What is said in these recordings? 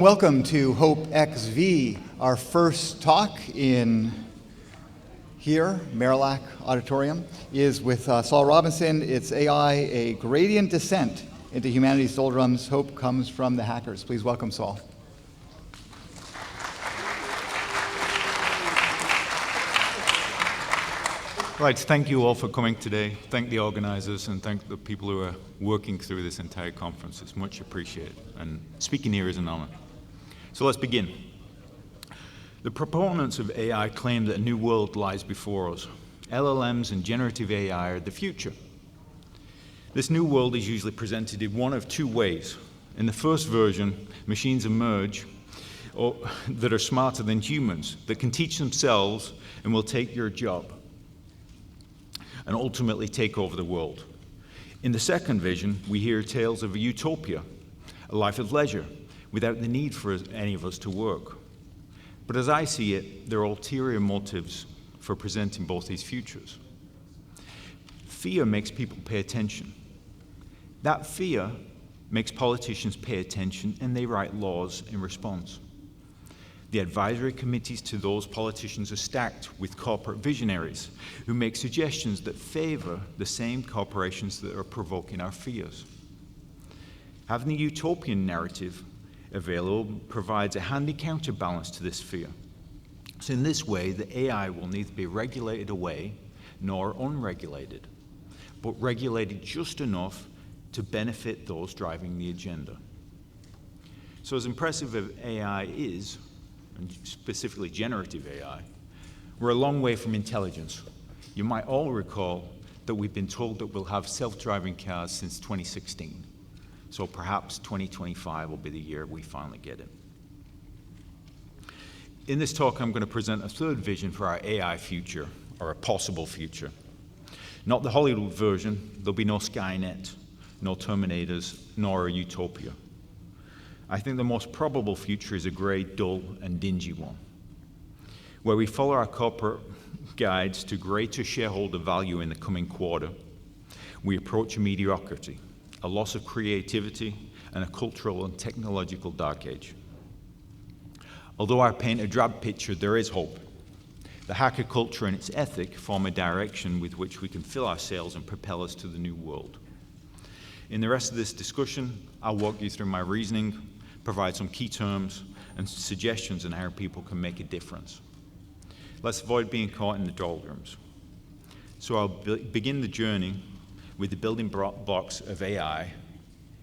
Welcome to Hope XV, our first talk in here, Marillac Auditorium, is with Saul Robinson. It's AI, a gradient descent into humanity's doldrums. Hope comes from the hackers. Please welcome Saul. Right, thank you all for coming today. Thank the organizers and thank the people who are working through this entire conference. It's much appreciated, and speaking here is an honor. So let's begin. The proponents of AI claim that a new world lies before us. LLMs and generative AI are the future. This new world is usually presented in one of two ways. In the first version, machines emerge that are smarter than humans, that can teach themselves and will take your job and ultimately take over the world. In the second vision, we hear tales of a utopia, a life of leisure, without the need for any of us to work. But as I see it, there are ulterior motives for presenting both these futures. Fear makes people pay attention. That fear makes politicians pay attention, and they write laws in response. The advisory committees to those politicians are stacked with corporate visionaries who make suggestions that favor the same corporations that are provoking our fears. Having the utopian narrative available provides a handy counterbalance to this fear. So in this way, the AI will neither be regulated away nor unregulated, but regulated just enough to benefit those driving the agenda. So as impressive as AI is, and specifically generative AI, we're a long way from intelligence. You might all recall that we've been told that we'll have self-driving cars since 2016. So perhaps 2025 will be the year we finally get it. In this talk, I'm going to present a third vision for our AI future, or a possible future. Not the Hollywood version. There'll be no Skynet, no Terminators, nor a utopia. I think the most probable future is a gray, dull, and dingy one, where we follow our corporate guides to greater shareholder value in the coming quarter. We approach a mediocrity, a loss of creativity, and a cultural and technological dark age. Although I paint a drab picture, there is hope. The hacker culture and its ethic form a direction with which we can fill our sails and propel us to the new world. In the rest of this discussion, I'll walk you through my reasoning, provide some key terms and suggestions on how people can make a difference. Let's avoid being caught in the doldrums. So I'll begin the journey with the building blocks of AI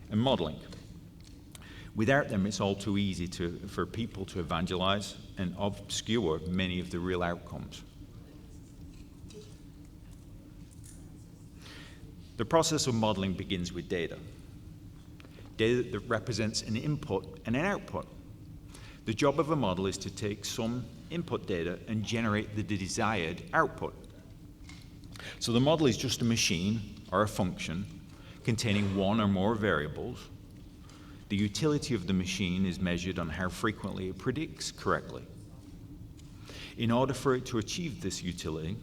and modeling. Without them, it's all too easy for people to evangelize and obscure many of the real outcomes. The process of modeling begins with data. Data that represents an input and an output. The job of a model is to take some input data and generate the desired output. So the model is just a machine or a function containing one or more variables. The utility of the machine is measured on how frequently it predicts correctly. In order for it to achieve this utility,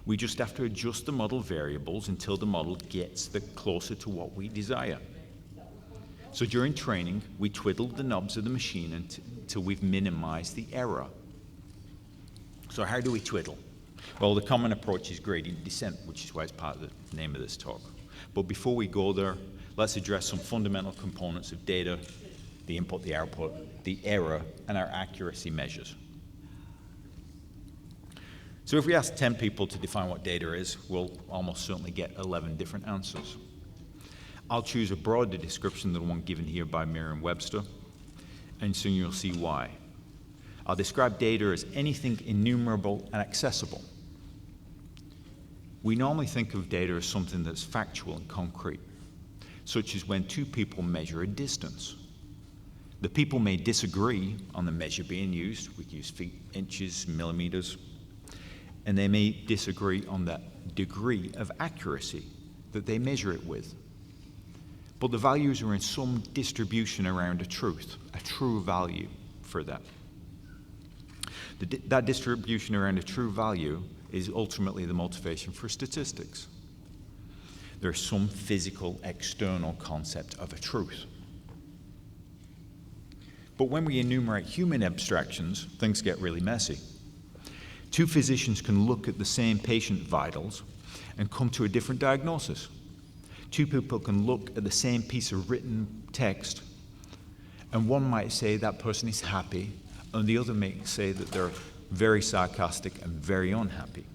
we just have to adjust the model variables until the model gets closer to what we desire. So during training, we twiddle the knobs of the machine until we've minimized the error. So how do we twiddle? Well, the common approach is gradient descent, which is why it's part of the name of this talk. But before we go there, let's address some fundamental components of data, the input, the output, the error, and our accuracy measures. So if we ask 10 people to define what data is, we'll almost certainly get 11 different answers. I'll choose a broader description than the one given here by Merriam-Webster, and soon you'll see why. I'll describe data as anything enumerable and accessible. We normally think of data as something that's factual and concrete, such as when two people measure a distance. The people may disagree on the measure being used. We use feet, inches, millimeters. And they may disagree on the degree of accuracy that they measure it with. But the values are in some distribution around a truth, a true value for that. That distribution around a true value is ultimately the motivation for statistics. There's some physical external concept of a truth. But when we enumerate human abstractions, things get really messy. Two physicians can look at the same patient vitals and come to a different diagnosis. Two people can look at the same piece of written text, and one might say that person is happy, and the other may say that they're very sarcastic and very unhappy.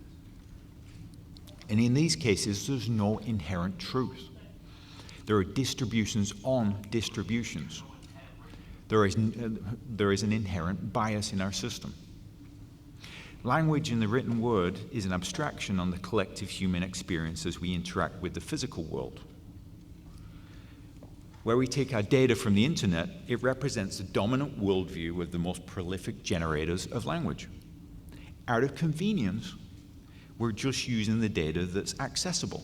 And in these cases, there's no inherent truth. There are distributions on distributions. There is an inherent bias in our system. Language in the written word is an abstraction on the collective human experience as we interact with the physical world. Where we take our data from the internet, it represents the dominant worldview of the most prolific generators of language. Out of convenience, we're just using the data that's accessible.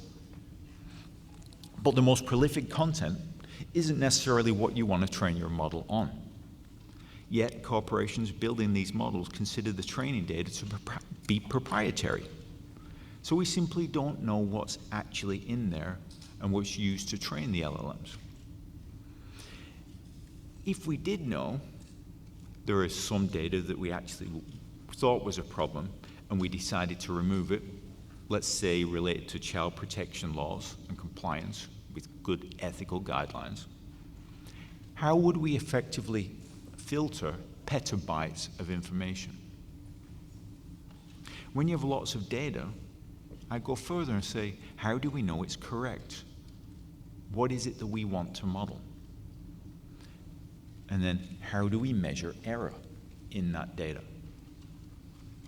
But the most prolific content isn't necessarily what you want to train your model on. Yet corporations building these models consider the training data to be proprietary. So we simply don't know what's actually in there and what's used to train the LLMs. If we did know, there is some data that we actually thought was a problem and we decided to remove it, let's say related to child protection laws and compliance with good ethical guidelines, how would we effectively filter petabytes of information? When you have lots of data, I go further and say, how do we know it's correct? What is it that we want to model? And then how do we measure error in that data?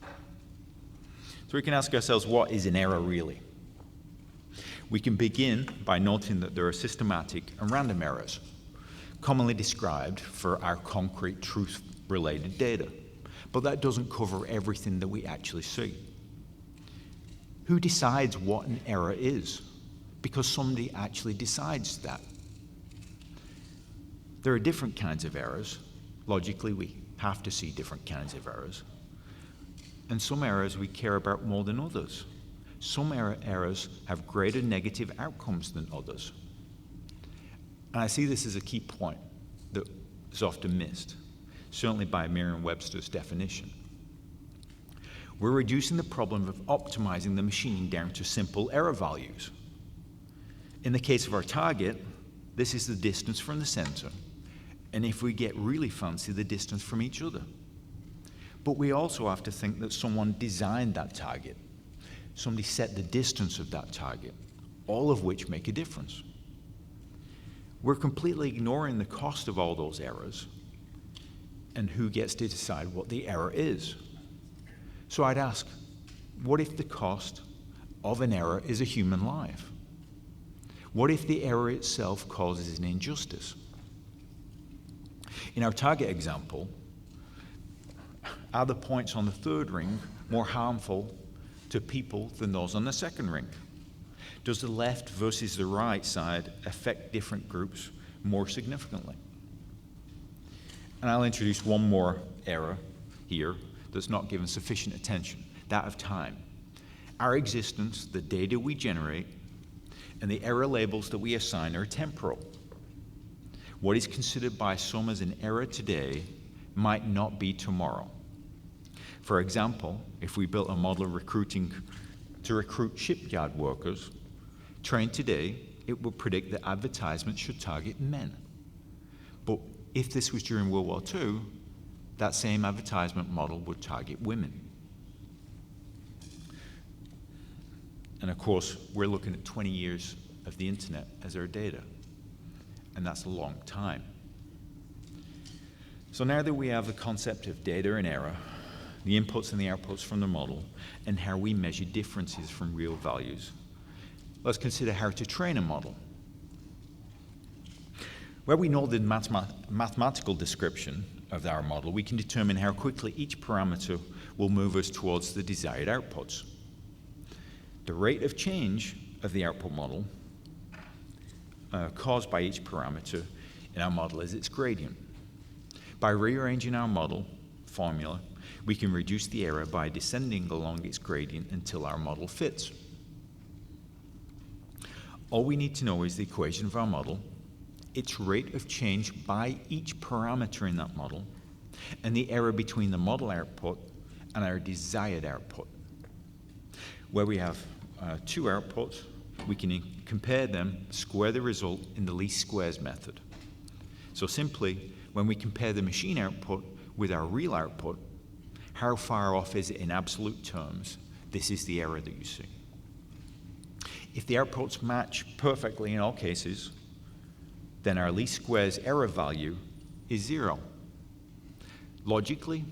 So we can ask ourselves, what is an error really? We can begin by noting that there are systematic and random errors, commonly described for our concrete truth-related data. But that doesn't cover everything that we actually see. Who decides what an error is? Because somebody actually decides that. There are different kinds of errors. Logically, we have to see different kinds of errors. And some errors we care about more than others. Some errors have greater negative outcomes than others. And I see this as a key point that is often missed, certainly by Merriam-Webster's definition. We're reducing the problem of optimizing the machine down to simple error values. In the case of our target, this is the distance from the center, and if we get really fancy, the distance from each other. But we also have to think that someone designed that target. Somebody set the distance of that target, all of which make a difference. We're completely ignoring the cost of all those errors and who gets to decide what the error is. So I'd ask, what if the cost of an error is a human life? What if the error itself causes an injustice? In our target example, are the points on the third ring more harmful to people than those on the second ring? Does the left versus the right side affect different groups more significantly? And I'll introduce one more error here that's not given sufficient attention, that of time. Our existence, the data we generate, and the error labels that we assign are temporal. What is considered by some as an error today might not be tomorrow. For example, if we built a model of recruiting to recruit shipyard workers, trained today, it will predict that advertisements should target men. But if this was during World War II, that same advertisement model would target women. And of course, we're looking at 20 years of the internet as our data, and that's a long time. So now that we have the concept of data and error, the inputs and the outputs from the model, and how we measure differences from real values, let's consider how to train a model. Where we know the mathematical description of our model, we can determine how quickly each parameter will move us towards the desired outputs. The rate of change of the output model caused by each parameter in our model is its gradient. By rearranging our model formula, we can reduce the error by descending along its gradient until our model fits. All we need to know is the equation of our model, its rate of change by each parameter in that model, and the error between the model output and our desired output. Where we have two outputs, we can compare them, square the result in the least squares method. So simply, when we compare the machine output with our real output, how far off is it in absolute terms? This is the error that you see. If the outputs match perfectly in all cases, then our least squares error value is 0. Logically,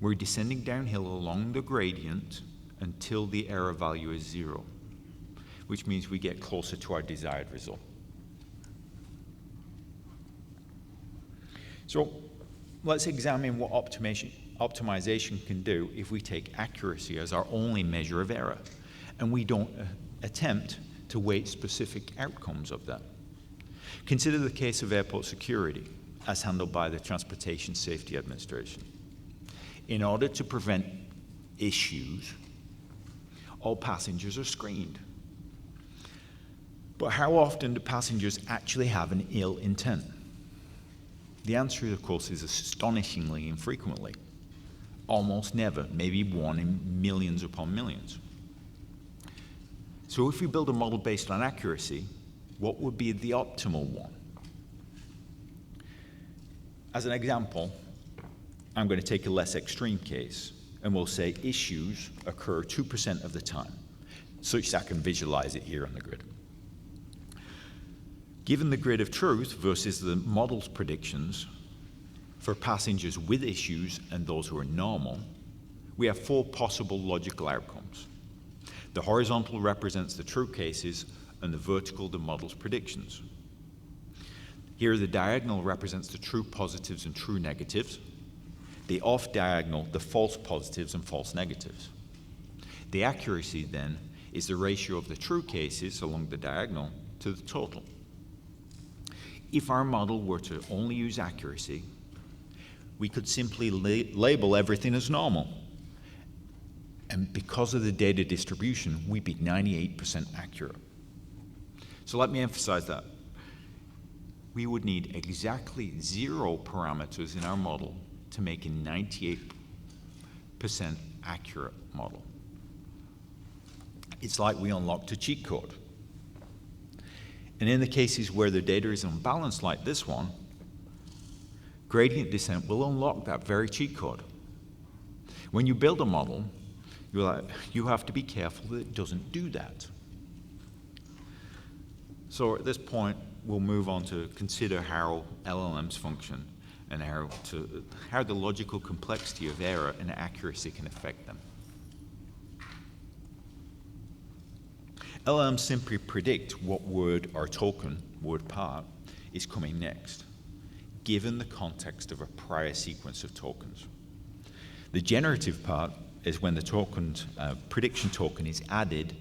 we're descending downhill along the gradient until the error value is 0, which means we get closer to our desired result. So let's examine what optimization can do if we take accuracy as our only measure of error, and we don't attempt to weight specific outcomes of that. Consider the case of airport security, as handled by the Transportation Safety Administration. In order to prevent issues, all passengers are screened. But how often do passengers actually have an ill intent? The answer, of course, is astonishingly infrequently. Almost never, maybe 1 in millions upon millions. So if we build a model based on accuracy, what would be the optimal one? As an example, I'm going to take a less extreme case, and we'll say issues occur 2% of the time, such that I can visualize it here on the grid. Given the grid of truth versus the model's predictions for passengers with issues and those who are normal, we have 4 possible logical outcomes. The horizontal represents the true cases, and the vertical the model's predictions. Here, the diagonal represents the true positives and true negatives. The off-diagonal, the false positives and false negatives. The accuracy, then, is the ratio of the true cases along the diagonal to the total. If our model were to only use accuracy, we could simply label everything as normal. And because of the data distribution, we'd be 98% accurate. So let me emphasize that. We would need exactly 0 parameters in our model to make a 98% accurate model. It's like we unlocked a cheat code. And in the cases where the data is unbalanced like this one, gradient descent will unlock that very cheat code. When you build a model, you have to be careful that it doesn't do that. So at this point, we'll move on to consider how LLMs function and how the logical complexity of error and accuracy can affect them. LLMs simply predict what word or token, word part, is coming next, given the context of a prior sequence of tokens. The generative part is when the prediction token is added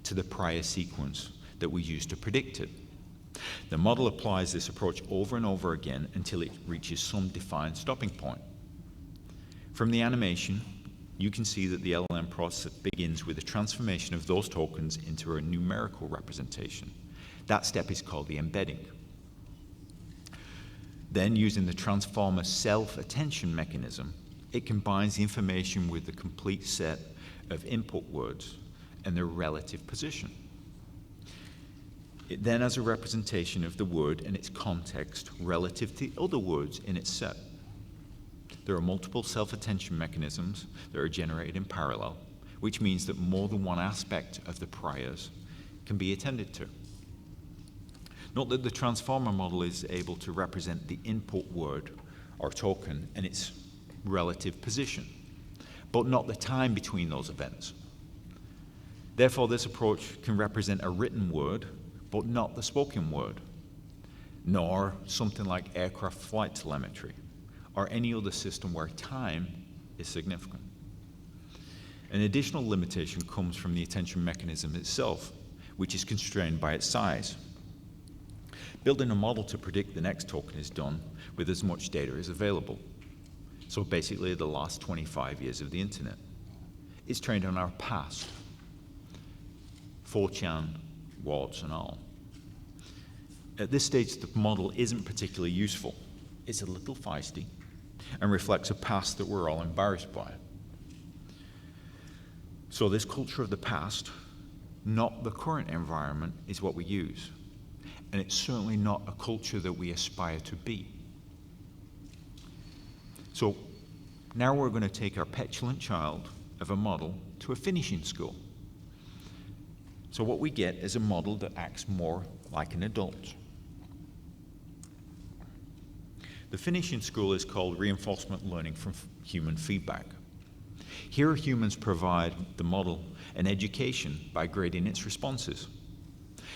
to the prior sequence that we use to predict it. The model applies this approach over and over again until it reaches some defined stopping point. From the animation, you can see that the LLM process begins with the transformation of those tokens into a numerical representation. That step is called the embedding. Then, using the transformer self-attention mechanism, it combines the information with the complete set of input words and their relative position. It then has a representation of the word and its context relative to the other words in its set. There are multiple self-attention mechanisms that are generated in parallel, which means that more than one aspect of the priors can be attended to. Note that the transformer model is able to represent the input word or token and its relative position, but not the time between those events. Therefore, this approach can represent a written word, but not the spoken word, nor something like aircraft flight telemetry, or any other system where time is significant. An additional limitation comes from the attention mechanism itself, which is constrained by its size. Building a model to predict the next token is done with as much data as available. So basically the last 25 years of the internet. It's trained on our past, 4chan, warts and all. At this stage, the model isn't particularly useful. It's a little feisty and reflects a past that we're all embarrassed by. So this culture of the past, not the current environment, is what we use. And it's certainly not a culture that we aspire to be. So now we're going to take our petulant child of a model to a finishing school. So what we get is a model that acts more like an adult. The finishing school is called reinforcement learning from human feedback. Here humans provide the model an education by grading its responses.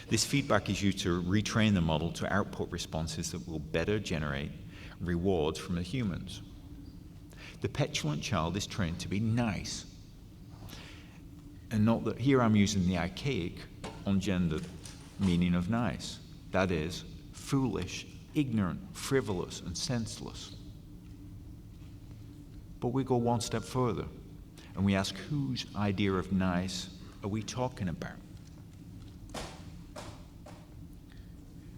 This feedback is used to retrain the model to output responses that will better generate rewards from the humans. The petulant child is trained to be nice. And note that here I'm using the archaic, ungendered meaning of nice. That is, foolish, ignorant, frivolous, and senseless. But we go one step further, and we ask, whose idea of nice are we talking about?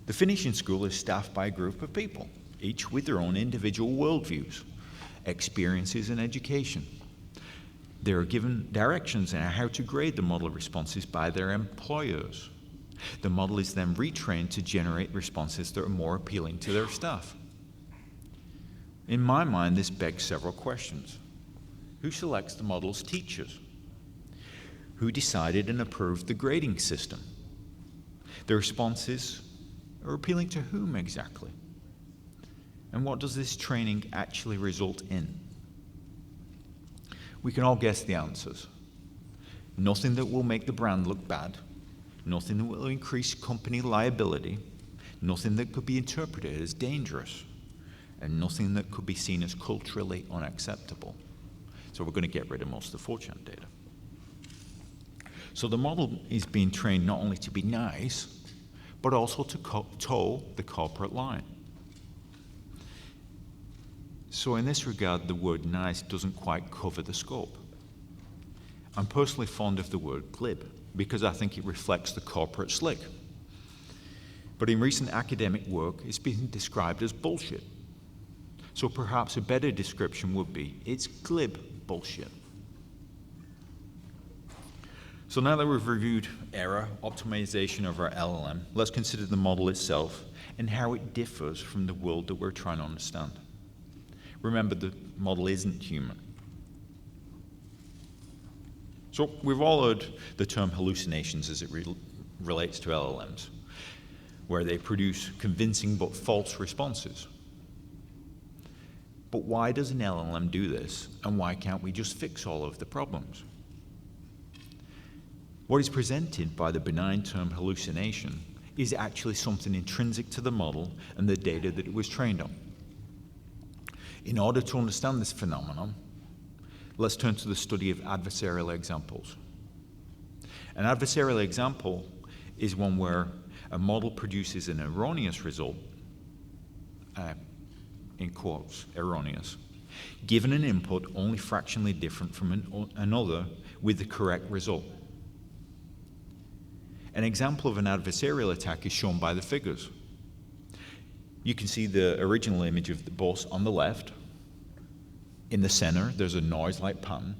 The finishing school is staffed by a group of people, each with their own individual worldviews, experiences, and education. They are given directions on how to grade the model responses by their employers. The model is then retrained to generate responses that are more appealing to their staff. In my mind, this begs several questions. Who selects the model's teachers? Who decided and approved the grading system? The responses are appealing to whom exactly? And what does this training actually result in? We can all guess the answers. Nothing that will make the brand look bad, nothing that will increase company liability, nothing that could be interpreted as dangerous, and nothing that could be seen as culturally unacceptable. So we're going to get rid of most of the 4chan data. So the model is being trained not only to be nice, but also to toe the corporate line. So in this regard, the word nice doesn't quite cover the scope. I'm personally fond of the word glib, because I think it reflects the corporate slick. But in recent academic work, it's been described as bullshit. So perhaps a better description would be, it's glib bullshit. So now that we've reviewed error, optimization of our LLM, let's consider the model itself and how it differs from the world that we're trying to understand. Remember, the model isn't human. So we've all heard the term hallucinations as it relates to LLMs, where they produce convincing but false responses. But why does an LLM do this, and why can't we just fix all of the problems? What is presented by the benign term hallucination is actually something intrinsic to the model and the data that it was trained on. In order to understand this phenomenon, let's turn to the study of adversarial examples. An adversarial example is one where a model produces an erroneous result, in quotes, erroneous, given an input only fractionally different from another with the correct result. An example of an adversarial attack is shown by the figures. You can see the original image of the bus on the left. In the center, there's a noise-like pattern.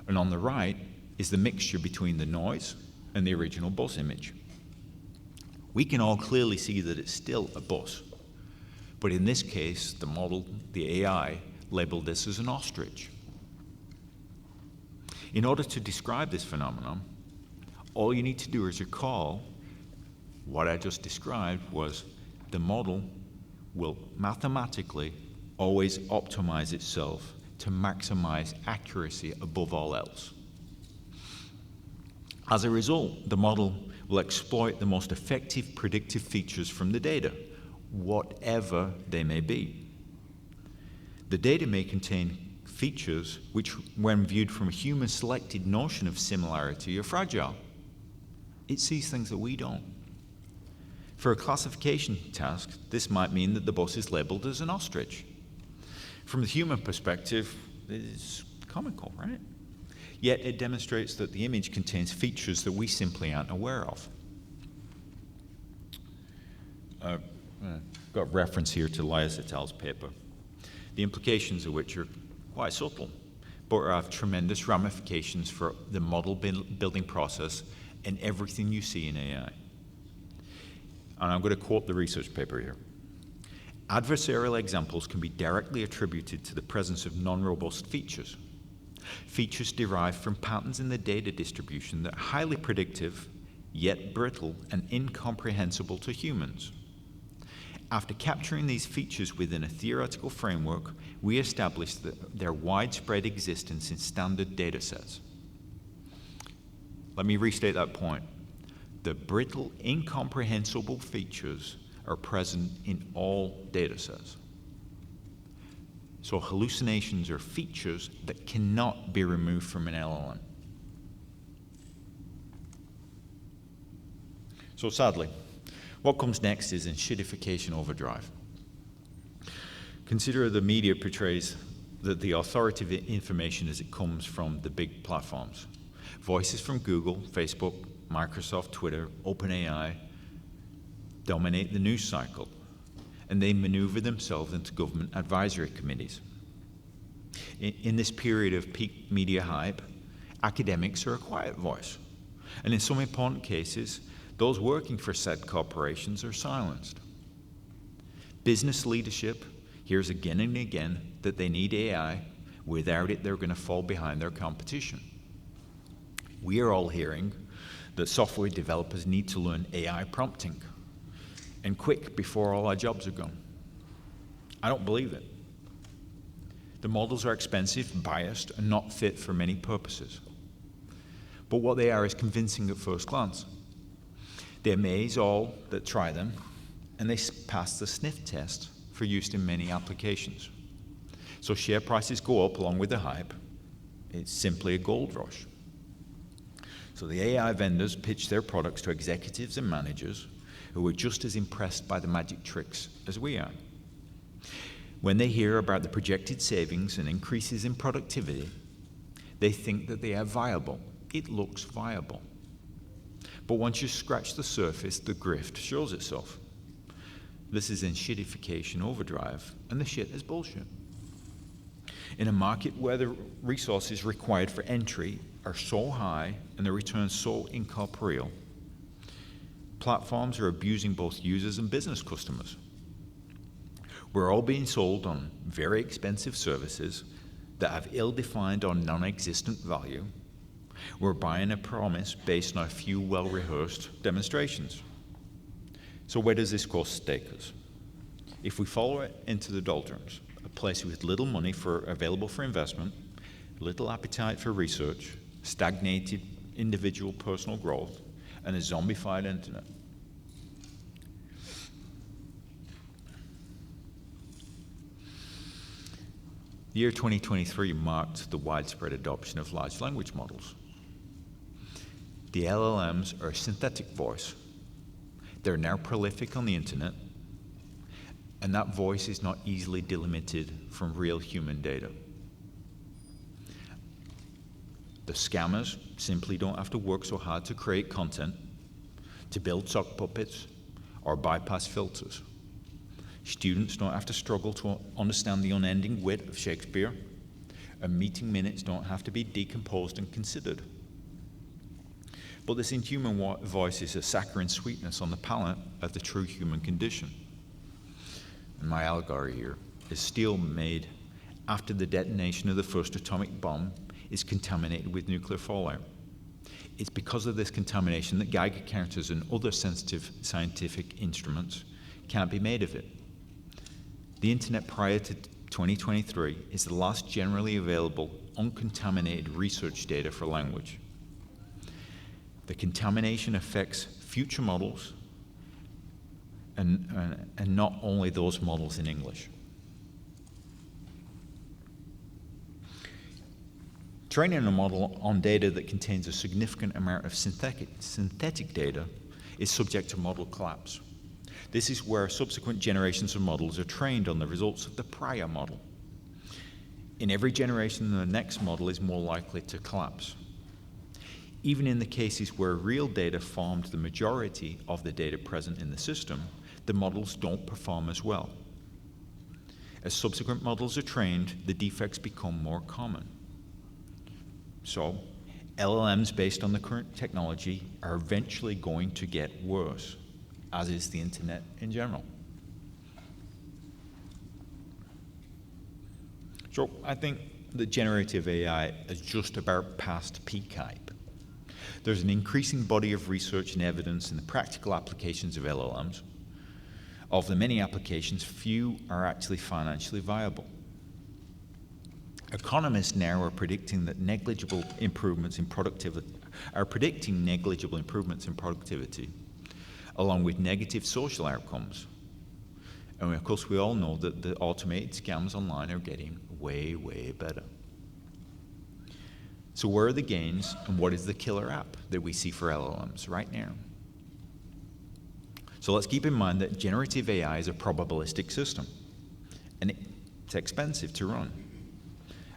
And on the right is the mixture between the noise and the original bus image. We can all clearly see that it's still a bus. But in this case, the model, the AI, labeled this as an ostrich. In order to describe this phenomenon, all you need to do is recall what I just described was the model will mathematically always optimize itself to maximize accuracy above all else. As a result, the model will exploit the most effective predictive features from the data, whatever they may be. The data may contain features which, when viewed from a human-selected notion of similarity, are fragile. It sees things that we don't. For a classification task, this might mean that the bus is labeled as an ostrich. From the human perspective, it's comical, right? Yet it demonstrates that the image contains features that we simply aren't aware of. got a reference here to Elias et al.'s paper, the implications of which are quite subtle, but have tremendous ramifications for the model building process and everything you see in AI. And I'm going to quote the research paper here. Adversarial examples can be directly attributed to the presence of non-robust features. Features derived from patterns in the data distribution that are highly predictive, yet brittle and incomprehensible to humans. After capturing these features within a theoretical framework, we established their widespread existence in standard data sets. Let me restate that point. The brittle, incomprehensible features are present in all data sets. So hallucinations are features that cannot be removed from an LLM. So sadly, what comes next is enshittification overdrive. Consider the media portrays that the authoritative information as it comes from the big platforms. Voices from Google, Facebook, Microsoft, Twitter, OpenAI dominate the news cycle, and they maneuver themselves into government advisory committees. In this period of peak media hype, academics are a quiet voice, and in some important cases, those working for said corporations are silenced. Business leadership hears again and again that they need AI. Without it, they're going to fall behind their competition. We are all hearing that software developers need to learn AI prompting, and quick before all our jobs are gone. I don't believe it. The models are expensive, biased, and not fit for many purposes. But what they are is convincing at first glance. They amaze all that try them, and they pass the sniff test for use in many applications. So share prices go up along with the hype. It's simply a gold rush. So the AI vendors pitch their products to executives and managers who are just as impressed by the magic tricks as we are. When they hear about the projected savings and increases in productivity, they think that they are viable. It looks viable. But once you scratch the surface, the grift shows itself. This is enshittification overdrive, and the shit is bullshit. In a market where the resources required for entry are so high and the returns so incorporeal, platforms are abusing both users and business customers. We're all being sold on very expensive services that have ill-defined or non-existent value. We're buying a promise based on a few well-rehearsed demonstrations. So where does this course take us? If we follow it into the doldrums, a place with little money available for investment, little appetite for research, stagnated individual personal growth, and a zombified internet. The year 2023 marked the widespread adoption of large language models. The LLMs are a synthetic voice. They're now prolific on the internet, and that voice is not easily delimited from real human data. The scammers simply don't have to work so hard to create content, to build sock puppets, or bypass filters. Students don't have to struggle to understand the unending wit of Shakespeare, and meeting minutes don't have to be decomposed and considered. But this inhuman voice is a saccharine sweetness on the palate of the true human condition. And my allegory here is steel made after the detonation of the first atomic bomb is contaminated with nuclear fallout. It's because of this contamination that Geiger counters and other sensitive scientific instruments can't be made of it. The internet prior to 2023 is the last generally available uncontaminated research data for language. The contamination affects future models and not only those models in English. Training a model on data that contains a significant amount of synthetic data is subject to model collapse. This is where subsequent generations of models are trained on the results of the prior model. In every generation, the next model is more likely to collapse. Even in the cases where real data formed the majority of the data present in the system, the models don't perform as well. As subsequent models are trained, the defects become more common. So, LLMs based on the current technology are eventually going to get worse, as is the internet in general. So I think that generative AI is just about past peak hype. There's an increasing body of research and evidence in the practical applications of LLMs. Of the many applications, few are actually financially viable. Economists now are predicting that negligible improvements in productivity, along with negative social outcomes. And of course, we all know that the automated scams online are getting way, way better. So where are the gains, and what is the killer app that we see for LLMs right now? So let's keep in mind that generative AI is a probabilistic system, and it's expensive to run.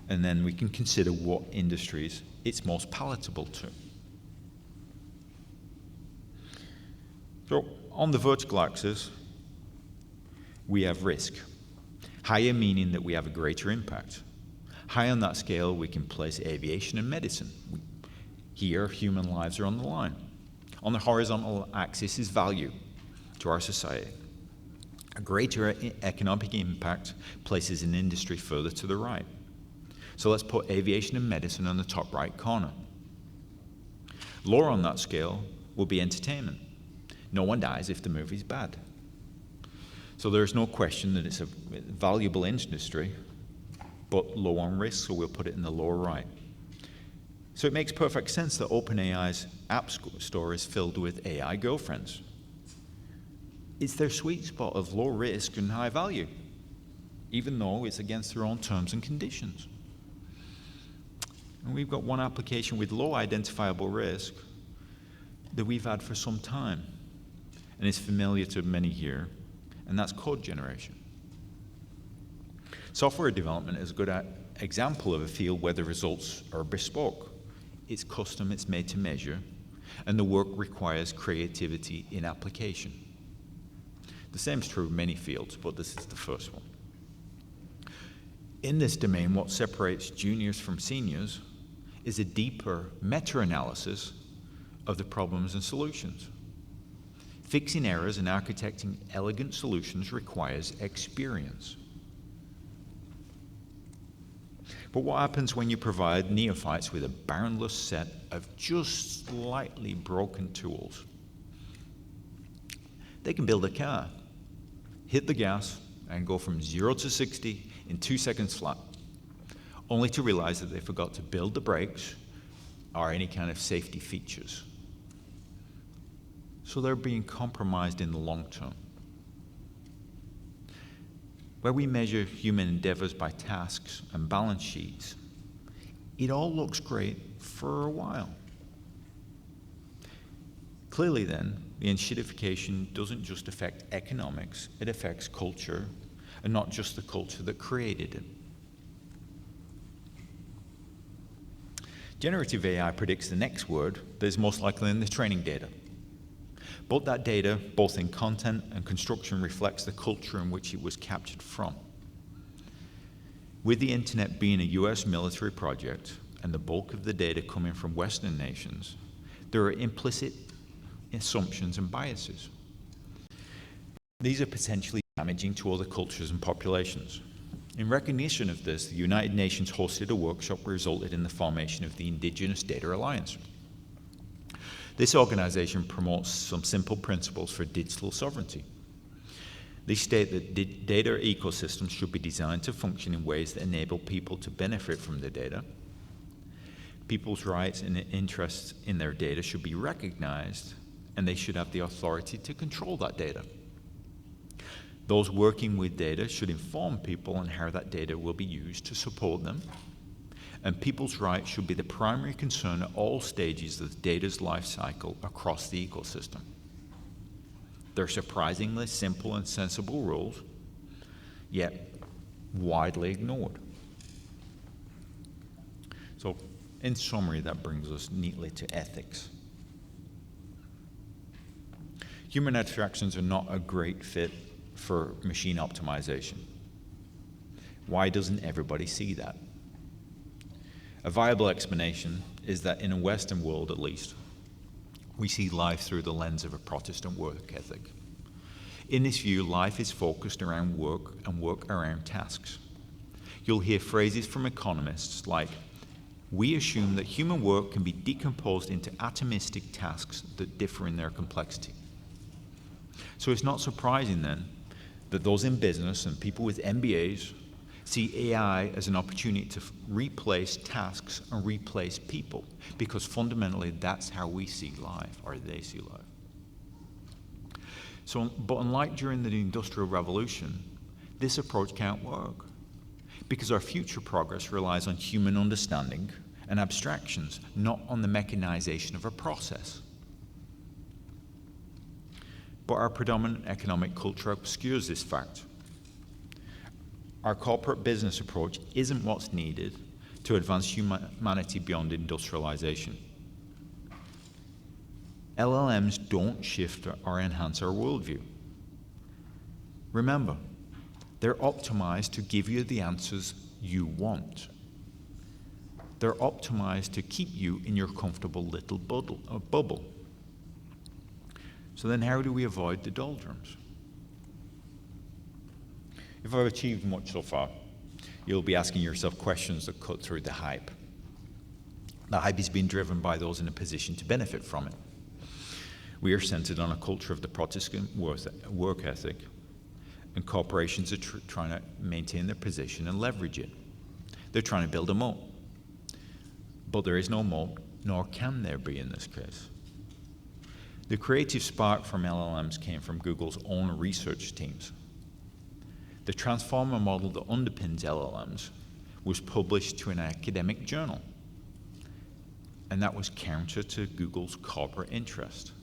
And then we can consider what industries it's most palatable to. So on the vertical axis, we have risk. Higher meaning that we have a greater impact. High on that scale, we can place aviation and medicine. Here, human lives are on the line. On the horizontal axis is value to our society. A greater economic impact places an industry further to the right. So let's put aviation and medicine on the top right corner. Lower on that scale will be entertainment. No one dies if the movie's bad. So there's no question that it's a valuable industry, but low on risk, so we'll put it in the lower right. So it makes perfect sense that OpenAI's app store is filled with AI girlfriends. It's their sweet spot of low risk and high value, even though it's against their own terms and conditions. And we've got one application with low identifiable risk that we've had for some time, and it's familiar to many here, and that's code generation. Software development is a good example of a field where the results are bespoke. It's custom, it's made to measure, and the work requires creativity in application. The same is true of many fields, but this is the first one. In this domain, what separates juniors from seniors is a deeper meta-analysis of the problems and solutions. Fixing errors and architecting elegant solutions requires experience. But what happens when you provide neophytes with a boundless set of just slightly broken tools? They can build a car, hit the gas, and go from 0 to 60 in 2 seconds flat, only to realize that they forgot to build the brakes or any kind of safety features. So they're being compromised in the long term. Where we measure human endeavors by tasks and balance sheets, it all looks great for a while. Clearly then, the enshittification doesn't just affect economics, it affects culture, and not just the culture that created it. Generative AI predicts the next word that is most likely in the training data. But that data, both in content and construction, reflects the culture in which it was captured from. With the internet being a US military project and the bulk of the data coming from Western nations, there are implicit assumptions and biases. These are potentially damaging to other cultures and populations. In recognition of this, the United Nations hosted a workshop that resulted in the formation of the Indigenous Data Alliance. This organization promotes some simple principles for digital sovereignty. They state that data ecosystems should be designed to function in ways that enable people to benefit from the data. People's rights and interests in their data should be recognized, and they should have the authority to control that data. Those working with data should inform people on how that data will be used to support them. And people's rights should be the primary concern at all stages of data's life cycle across the ecosystem. They're surprisingly simple and sensible rules, yet widely ignored. So, in summary, that brings us neatly to ethics. Human interactions are not a great fit for machine optimization. Why doesn't everybody see that? A viable explanation is that in a Western world, at least, we see life through the lens of a Protestant work ethic. In this view, life is focused around work and work around tasks. You'll hear phrases from economists like, "We assume that human work can be decomposed into atomistic tasks that differ in their complexity." So it's not surprising then that those in business and people with MBAs see AI as an opportunity to replace tasks and replace people, because fundamentally that's how we see life, or they see life. So, but unlike during the Industrial Revolution, this approach can't work, because our future progress relies on human understanding and abstractions, not on the mechanization of a process. But our predominant economic culture obscures this fact. Our corporate business approach isn't what's needed to advance humanity beyond industrialization. LLMs don't shift or enhance our worldview. Remember, they're optimized to give you the answers you want. They're optimized to keep you in your comfortable little bubble. So then how do we avoid the doldrums? If I've achieved much so far, you'll be asking yourself questions that cut through the hype. The hype is being driven by those in a position to benefit from it. We are centered on a culture of the Protestant work ethic, and corporations are trying to maintain their position and leverage it. They're trying to build a moat. But there is no moat, nor can there be in this case. The creative spark from LLMs came from Google's own research teams. The transformer model that underpins LLMs was published to an academic journal, and that was counter to Google's corporate interest.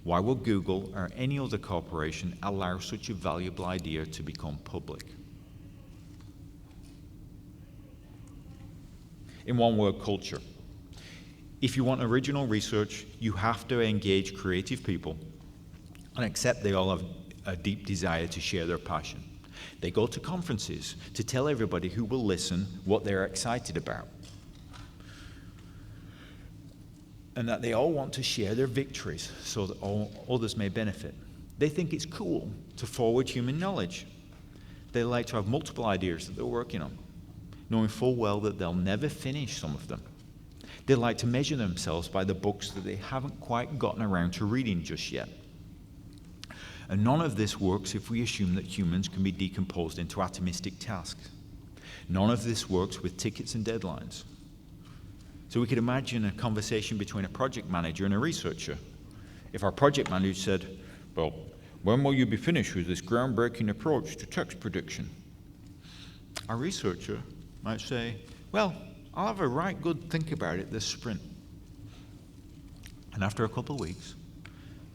Why would Google or any other corporation allow such a valuable idea to become public? In one word, culture. If you want original research, you have to engage creative people and accept they all have a deep desire to share their passion. They go to conferences to tell everybody who will listen what they're excited about. And that they all want to share their victories so that all others may benefit. They think it's cool to forward human knowledge. They like to have multiple ideas that they're working on, knowing full well that they'll never finish some of them. They like to measure themselves by the books that they haven't quite gotten around to reading just yet. And none of this works if we assume that humans can be decomposed into atomistic tasks. None of this works with tickets and deadlines. So we could imagine a conversation between a project manager and a researcher. If our project manager said, "Well, when will you be finished with this groundbreaking approach to text prediction?" Our researcher might say, "Well, I'll have a right good think about it this sprint." And after a couple of weeks,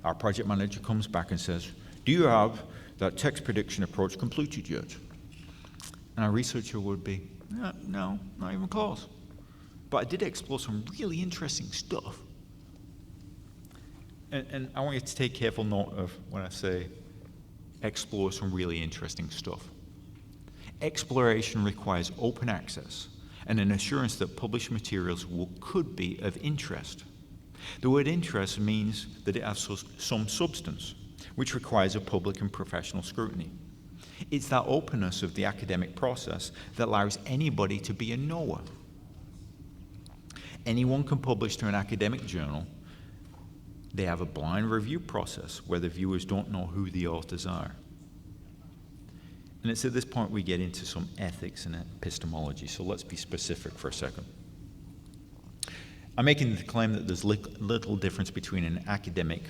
our project manager comes back and says, "Do you have that text prediction approach completed yet?" And our researcher would be, "No, not even close. But I did explore some really interesting stuff." And I want you to take careful note of when I say explore some really interesting stuff. Exploration requires open access and an assurance that published materials could be of interest. The word interest means that it has some substance, which requires a public and professional scrutiny. It's that openness of the academic process that allows anybody to be a knower. Anyone can publish to an academic journal. They have a blind review process where the viewers don't know who the authors are. And it's at this point we get into some ethics and epistemology, so let's be specific for a second. I'm making the claim that there's little difference between an academic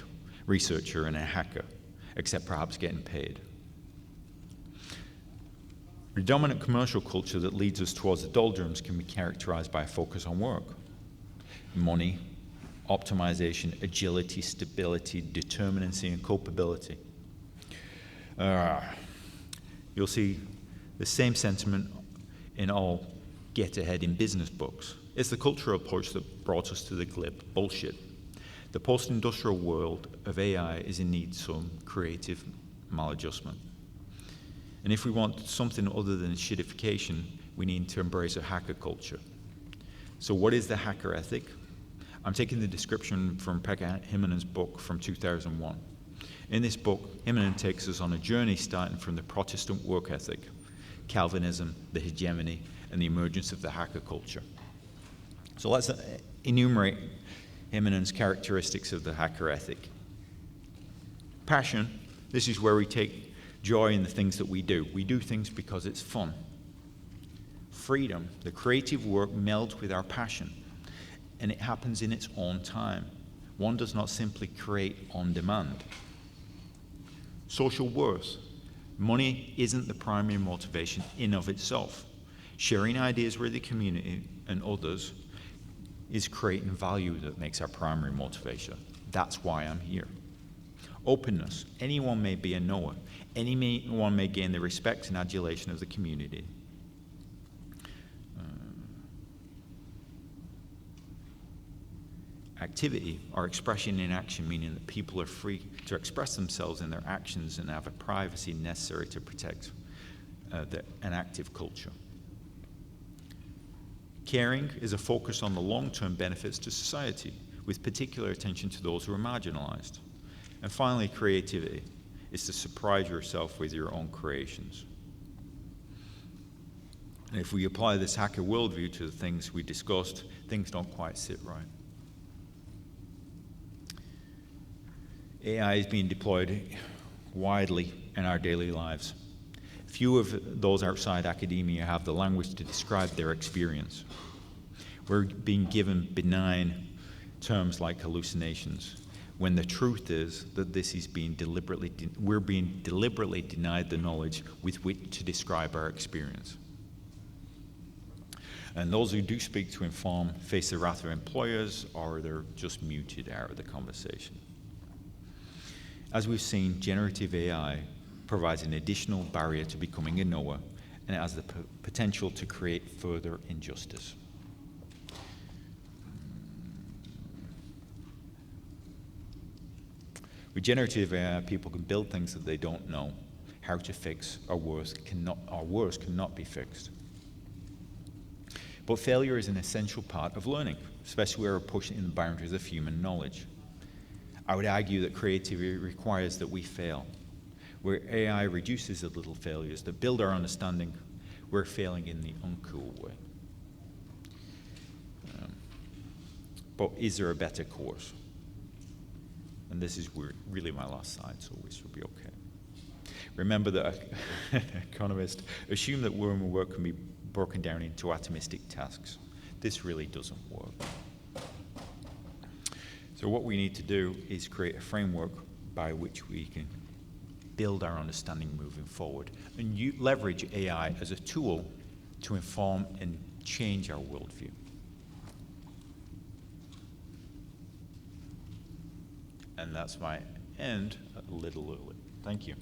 researcher and a hacker, except perhaps getting paid. The dominant commercial culture that leads us towards the doldrums can be characterized by a focus on work. Money, optimization, agility, stability, determinacy, and culpability. You'll see the same sentiment in all get ahead in business books. It's the cultural approach that brought us to the glib bullshit. The post-industrial world of AI is in need of some creative maladjustment. And if we want something other than shitification, we need to embrace a hacker culture. So what is the hacker ethic? I'm taking the description from Pekka Himinen's book from 2001. In this book, Himinen takes us on a journey starting from the Protestant work ethic, Calvinism, the hegemony, and the emergence of the hacker culture. So let's enumerate Himinen's characteristics of the hacker ethic. Passion, this is where we take joy in the things that we do. We do things because it's fun. Freedom, the creative work melds with our passion, and it happens in its own time. One does not simply create on demand. Social worth. Money isn't the primary motivation in of itself. Sharing ideas with the community and others is creating value that makes our primary motivation. That's why I'm here. Openness. Anyone may be a knower. Anyone may gain the respect and adulation of the community. Activity, or expression in action, meaning that people are free to express themselves in their actions and have a privacy necessary to protect an active culture. Caring is a focus on the long-term benefits to society, with particular attention to those who are marginalized. And finally, creativity is to surprise yourself with your own creations. And if we apply this hacker worldview to the things we discussed, things don't quite sit right. AI is being deployed widely in our daily lives. Few of those outside academia have the language to describe their experience. We're being given benign terms like hallucinations, when the truth is that this is we're being deliberately denied the knowledge with which to describe our experience. And those who do speak to inform face the wrath of employers, or they're just muted out of the conversation. As we've seen, generative AI provides an additional barrier to becoming a knower, and it has the potential to create further injustice. With generative AI, people can build things that they don't know how to fix, or worse, cannot be fixed. But failure is an essential part of learning, especially where we're pushing the boundaries of human knowledge. I would argue that creativity requires that we fail. Where AI reduces the little failures that build our understanding, we're failing in the uncool way. But is there a better course? And this is really my last slide, so this will be okay. Remember that economists assume that human work can be broken down into atomistic tasks. This really doesn't work. So what we need to do is create a framework by which we can build our understanding moving forward and leverage AI as a tool to inform and change our worldview. And that's my end a little early. Thank you.